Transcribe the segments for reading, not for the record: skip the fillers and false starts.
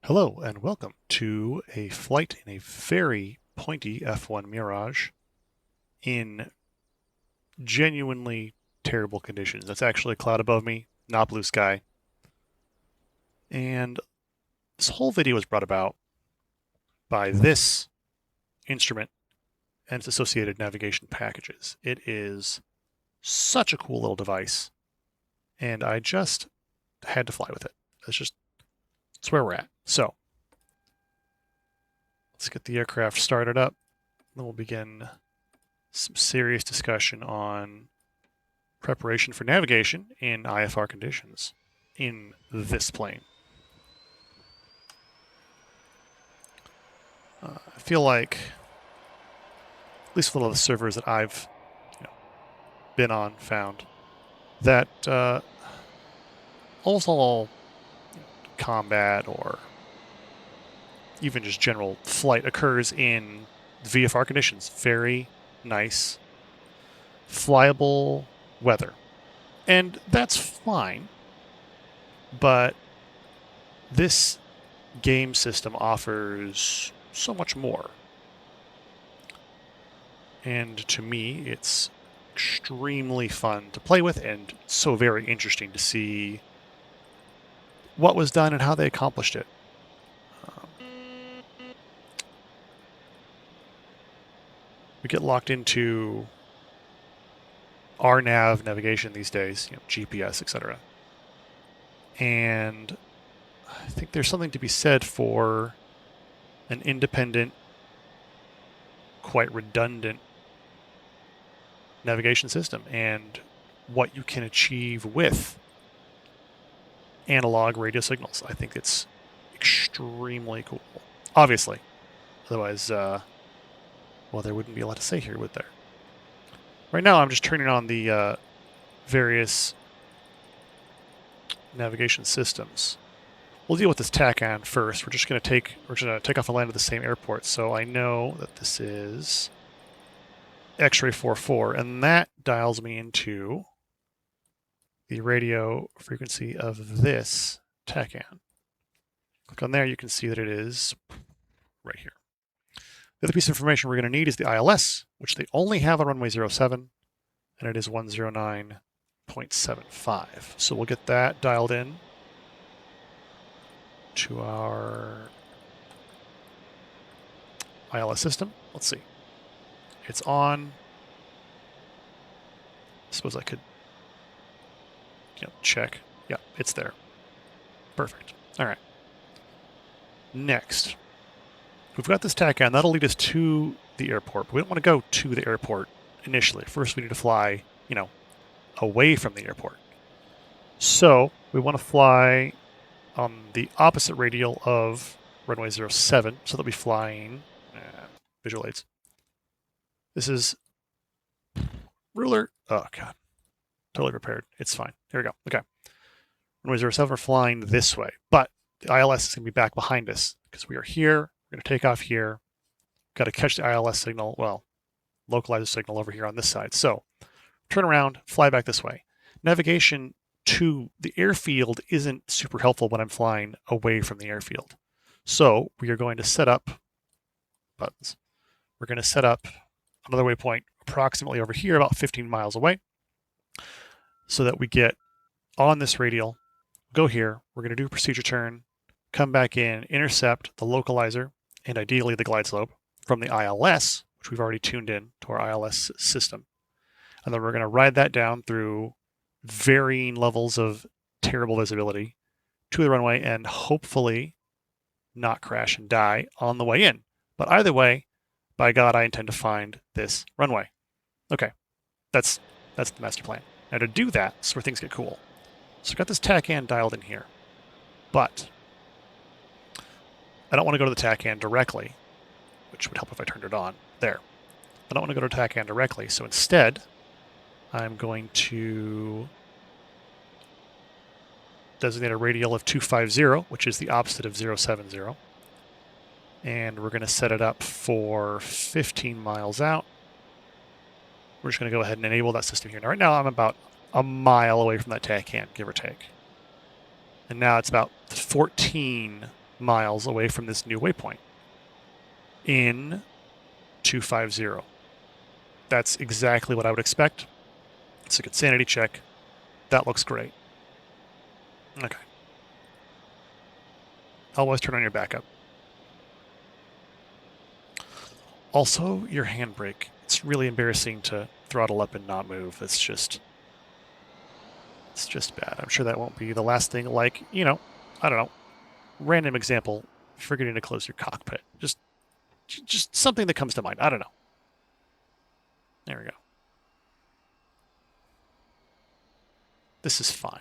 Hello and welcome to a flight in a very pointy F1 Mirage in genuinely terrible conditions. That's actually a cloud above me, not blue sky. And this whole video was brought about by this instrument and its associated navigation packages. It is such a cool little device, and I just had to fly with it. That's where we're at. So let's get the aircraft started up. Then we'll begin some serious discussion on preparation for navigation in IFR conditions in this plane. I feel like, at least with a lot of the servers that I've been on, found that almost all combat or even just general flight occurs in VFR conditions. Very nice, flyable weather. And that's fine, but this game system offers so much more. And to me, it's extremely fun to play with and so very interesting to see what was done and how they accomplished it. We get locked into RNAV navigation these days, GPS, etc. And I think there's something to be said for an independent, quite redundant navigation system and what you can achieve with analog radio signals. I think it's extremely cool. Obviously. Otherwise, well, there wouldn't be a lot to say here, would there? Right now, I'm just turning on the various navigation systems. We'll deal with this TACAN first. We're going to take off and land at the same airport. So I know that this is X-ray 44, and that dials me into the radio frequency of this TACAN. Click on there, you can see that it is right here. The other piece of information we're going to need is the ILS, which they only have on runway 07, and it is 109.75. So we'll get that dialed in to our ILS system. Let's see. It's on. I suppose I could check. Yeah, it's there. Perfect. All right. Next, we've got this TACAN. That'll lead us to the airport, but we don't want to go to the airport initially. First, we need to fly, away from the airport. So we want to fly on the opposite radial of runway 07, so they'll be flying visual aids. This is ruler. Oh, God. Totally prepared. It's fine. Here we go. Okay. Runway 07, we're flying this way, but the ILS is going to be back behind us because we are here. We're going to take off here. Got to catch the ILS signal, localize the signal over here on this side. So turn around, fly back this way. Navigation to the airfield isn't super helpful when I'm flying away from the airfield. So we are going to set up buttons. We're going to set up another waypoint approximately over here, about 15 miles away, so that we get on this radial, go here. We're going to do a procedure turn, come back in, intercept the localizer, and ideally the glide slope from the ILS, which we've already tuned in to our ILS system. And then we're going to ride that down through varying levels of terrible visibility to the runway and hopefully not crash and die on the way in. But either way, by God, I intend to find this runway. Okay, that's the master plan. Now to do that, that's where things get cool. So I've got this TACAN dialed in here, but I don't want to go to the TACAN directly, which would help if I turned it on. There. I don't want to go to TACAN directly, so instead, I'm going to designate a radial of 250, which is the opposite of 070. And we're going to set it up for 15 miles out. We're just going to go ahead and enable that system here. Now, right now, I'm about a mile away from that TACAN, give or take. And now it's about 14 miles away from this new waypoint in 250. That's exactly what I would expect. It's a good sanity check. That looks great. Okay. Always turn on your backup. Also, your handbrake. It's really embarrassing to throttle up and not move. It's just bad. I'm sure that won't be the last thing. Like, I don't know. Random example, forgetting to close your cockpit. Just something that comes to mind. I don't know. There we go. This is fine.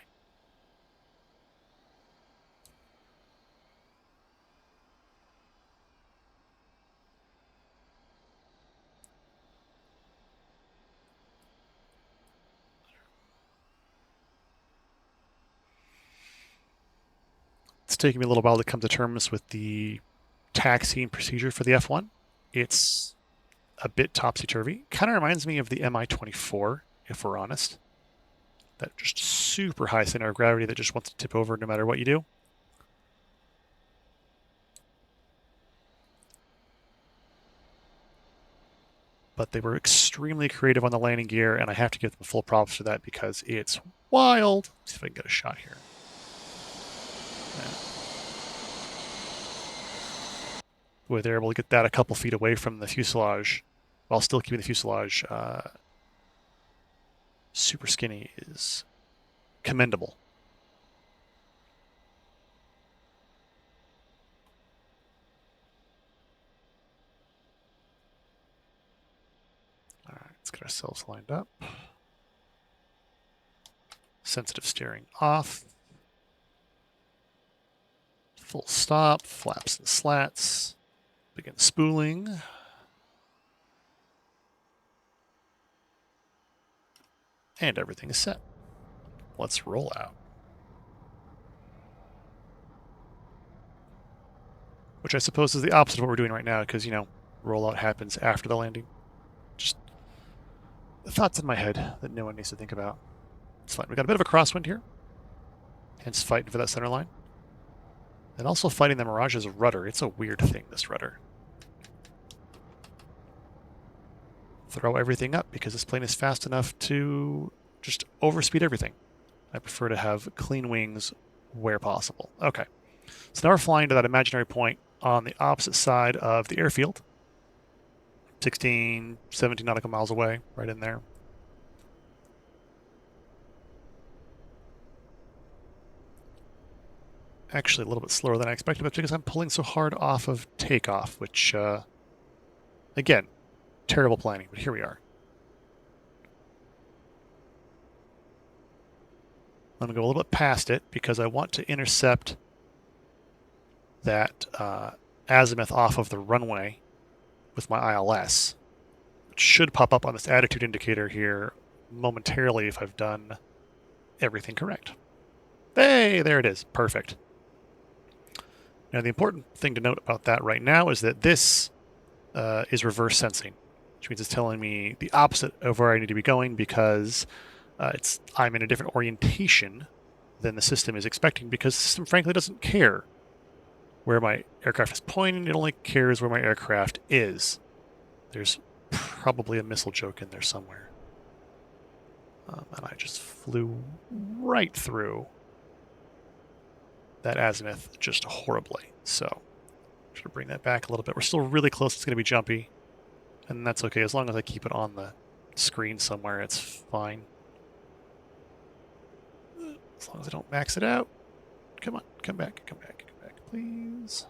It's taking me a little while to come to terms with the taxiing procedure for the F1. It's a bit topsy-turvy. Kind of reminds me of the Mi-24, if we're honest. That just super high center of gravity that just wants to tip over no matter what you do. But they were extremely creative on the landing gear, and I have to give them full props for that because it's wild. Let's see if I can get a shot here. Where they're able to get that a couple feet away from the fuselage while still keeping the fuselage super skinny is commendable. All right, let's get ourselves lined up. Sensitive steering off. Full stop, flaps and slats. Begin spooling. And everything is set. Let's roll out. Which I suppose is the opposite of what we're doing right now because, rollout happens after the landing. Just the thoughts in my head that no one needs to think about. It's fine. We got a bit of a crosswind here. Hence fighting for that center line. And also fighting the Mirage's rudder. It's a weird thing, this rudder. Throw everything up because this plane is fast enough to just overspeed everything. I prefer to have clean wings where possible. Okay. So now we're flying to that imaginary point on the opposite side of the airfield. 16, 17 nautical miles away, right in there. Actually, a little bit slower than I expected, but because I'm pulling so hard off of takeoff, which, again, terrible planning, but here we are. I'm going to go a little bit past it because I want to intercept that azimuth off of the runway with my ILS. It should pop up on this attitude indicator here momentarily if I've done everything correct. Hey, there it is. Perfect. Now, the important thing to note about that right now is that this is reverse sensing, which means it's telling me the opposite of where I need to be going because I'm in a different orientation than the system is expecting because the system, frankly, doesn't care where my aircraft is pointing. It only cares where my aircraft is. There's probably a missile joke in there somewhere. And I just flew right through that azimuth just horribly. So should bring that back a little bit. We're still really close. It's going to be jumpy. And that's okay. As long as I keep it on the screen somewhere, it's fine. As long as I don't max it out. Come on. Come back. Come back. Come back, please.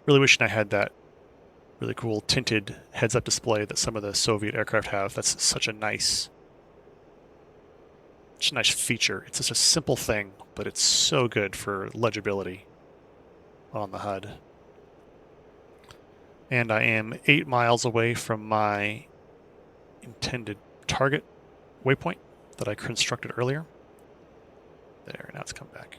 Really wishing I had that really cool tinted heads-up display that some of the Soviet aircraft have. That's such a nice feature. It's just a simple thing, but it's so good for legibility on the HUD. And I am 8 miles away from my intended target waypoint that I constructed earlier. There, now it's come back.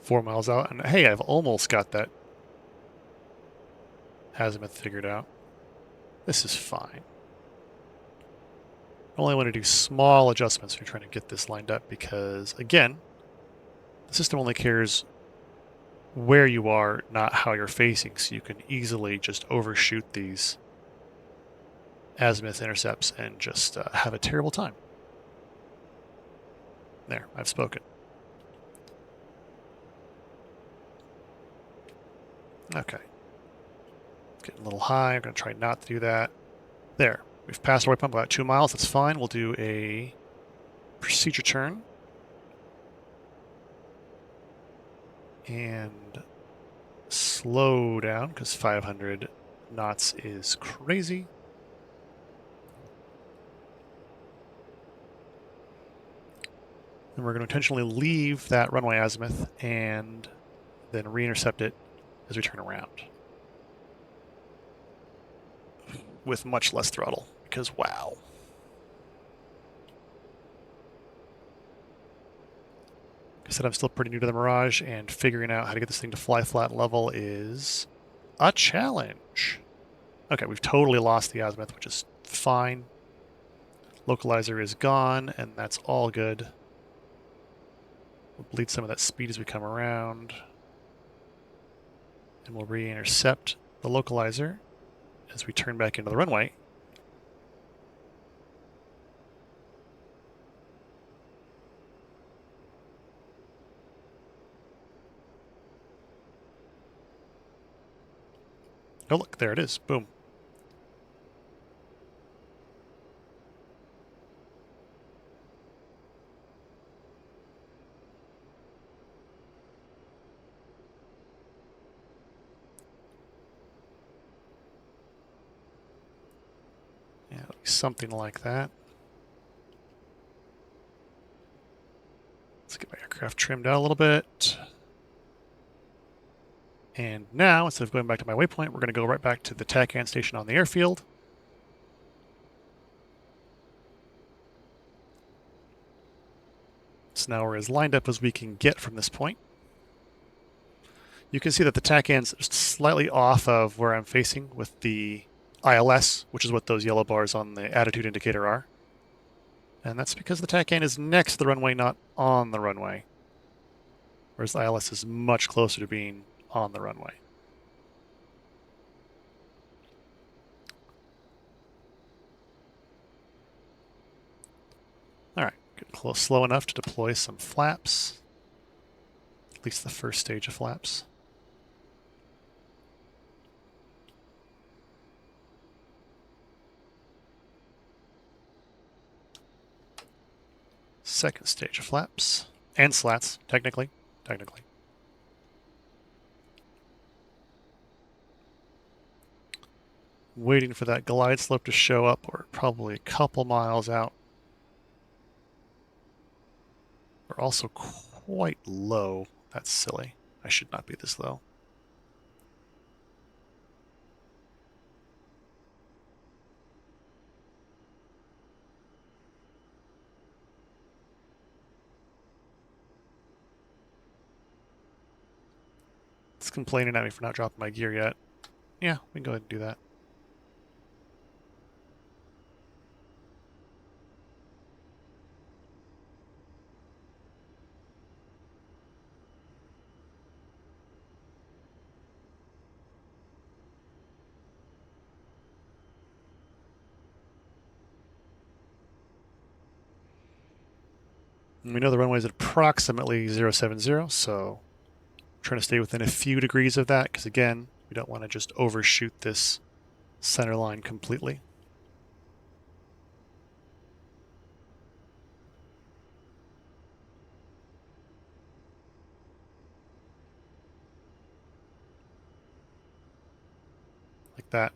4 miles out, and hey, I've almost got that azimuth figured out. This is fine. I only want to do small adjustments if you're trying to get this lined up because, again, the system only cares where you are, not how you're facing, so you can easily just overshoot these azimuth intercepts and just have a terrible time. There, I've spoken. Okay. It's getting a little high. I'm going to try not to do that. There. We've passed our waypoint about 2 miles. That's fine. We'll do a procedure turn. And slow down because 500 knots is crazy. And we're going to intentionally leave that runway azimuth and then re-intercept it as we turn around. With much less throttle, because wow. Like I said, I'm still pretty new to the Mirage, and figuring out how to get this thing to fly flat level is a challenge. Okay, we've totally lost the azimuth, which is fine. Localizer is gone, and that's all good. We'll bleed some of that speed as we come around. And we'll re-intercept the localizer as we turn back into the runway. Oh look, there it is. Boom. Yeah, it'll be something like that. Let's get my aircraft trimmed out a little bit. And now, instead of going back to my waypoint, we're going to go right back to the TACAN station on the airfield. So now we're as lined up as we can get from this point. You can see that the TACAN's just slightly off of where I'm facing with the ILS, which is what those yellow bars on the attitude indicator are. And that's because the TACAN is next to the runway, not on the runway. Whereas the ILS is much closer to being on the runway. All right, get close, slow enough to deploy some flaps. At least the first stage of flaps. Second stage of flaps. And slats, technically. Waiting for that glide slope to show up. We're probably a couple miles out. We're also quite low. That's silly. I should not be this low. It's complaining at me for not dropping my gear yet. Yeah, we can go ahead and do that. And we know the runway is at approximately 070, so I'm trying to stay within a few degrees of that, because again, we don't want to just overshoot this center line completely. Like that.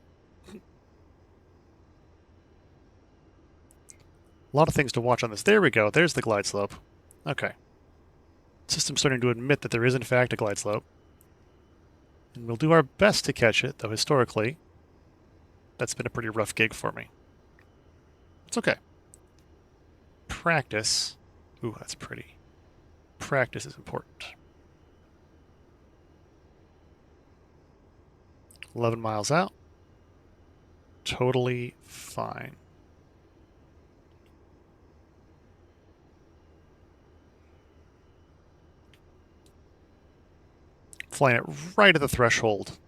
A lot of things to watch on this. There we go. There's the glide slope. Okay. System's starting to admit that there is in fact a glide slope. And we'll do our best to catch it, though historically, that's been a pretty rough gig for me. It's okay. Practice. Ooh, that's pretty. Practice is important. 11 miles out. Totally fine. Flying it right at the threshold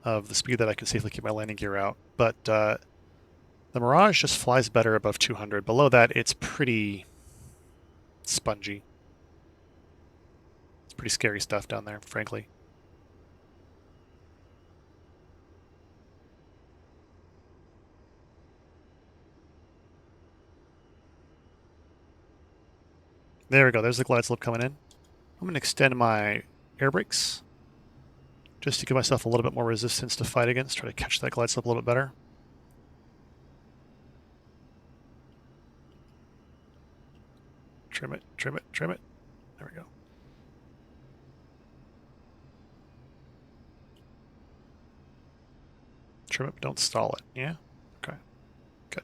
of the speed that I can safely keep my landing gear out. But the Mirage just flies better above 200. Below that, it's pretty spongy. It's pretty scary stuff down there, frankly. There we go. There's the glide slope coming in. I'm going to extend my air brakes just to give myself a little bit more resistance to fight against. Try to catch that glide slope a little bit better. Trim it, trim it, trim it. There we go. Trim it, but don't stall it. Yeah? Okay. Good.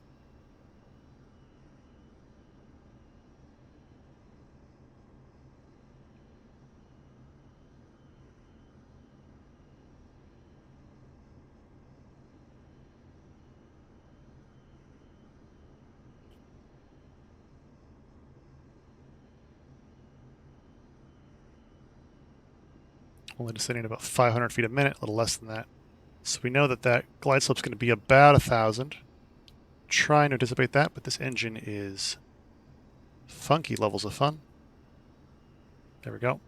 Only descending about 500 feet a minute, a little less than that. So we know that that glide slope is going to be about 1,000. Trying to anticipate that, but this engine is funky levels of fun. There we go.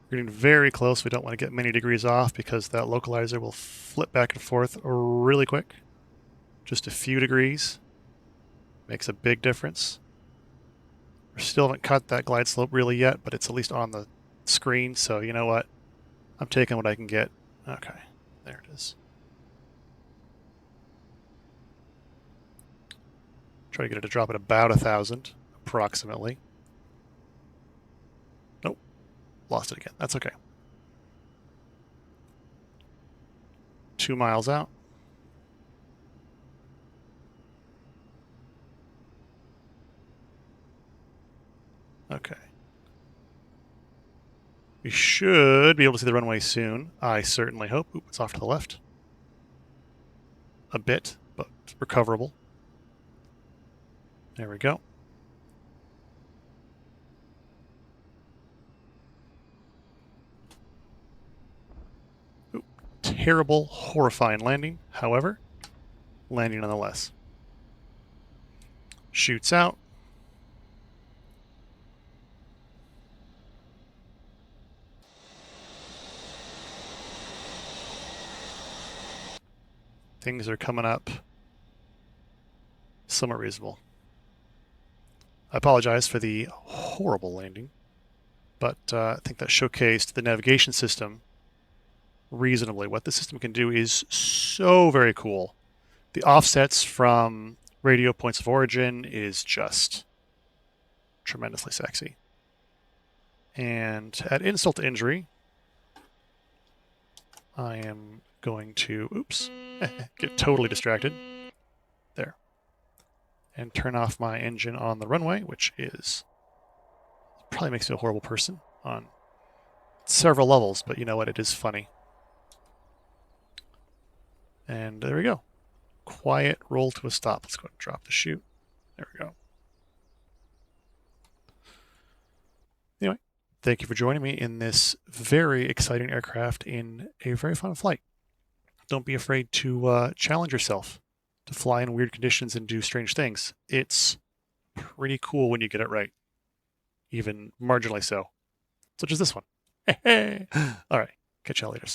We're getting very close. We don't want to get many degrees off because that localizer will flip back and forth really quick. Just a few degrees makes a big difference. We still haven't cut that glide slope really yet, but it's at least on the screen, so you know what? I'm taking what I can get. Okay, there it is. Try to get it to drop at about 1,000, approximately. Nope, lost it again. That's okay. 2 miles out. Okay. We should be able to see the runway soon. I certainly hope. Oop, it's off to the left. A bit, but recoverable. There we go. Oop, terrible, horrifying landing. However, landing nonetheless. Shoots out. Things are coming up somewhat reasonable. I apologize for the horrible landing, but I think that showcased the navigation system reasonably. What the system can do is so very cool. The offsets from radio points of origin is just tremendously sexy. And to add insult to injury, I am going to, oops, get totally distracted. There. And turn off my engine on the runway, which is, probably makes me a horrible person on several levels, but you know what, it is funny. And there we go. Quiet roll to a stop. Let's go ahead and drop the chute. There we go. Anyway, thank you for joining me in this very exciting aircraft in a very fun flight. Don't be afraid to challenge yourself to fly in weird conditions and do strange things. It's pretty cool when you get it right, even marginally so, such as this one. All right, catch y'all later.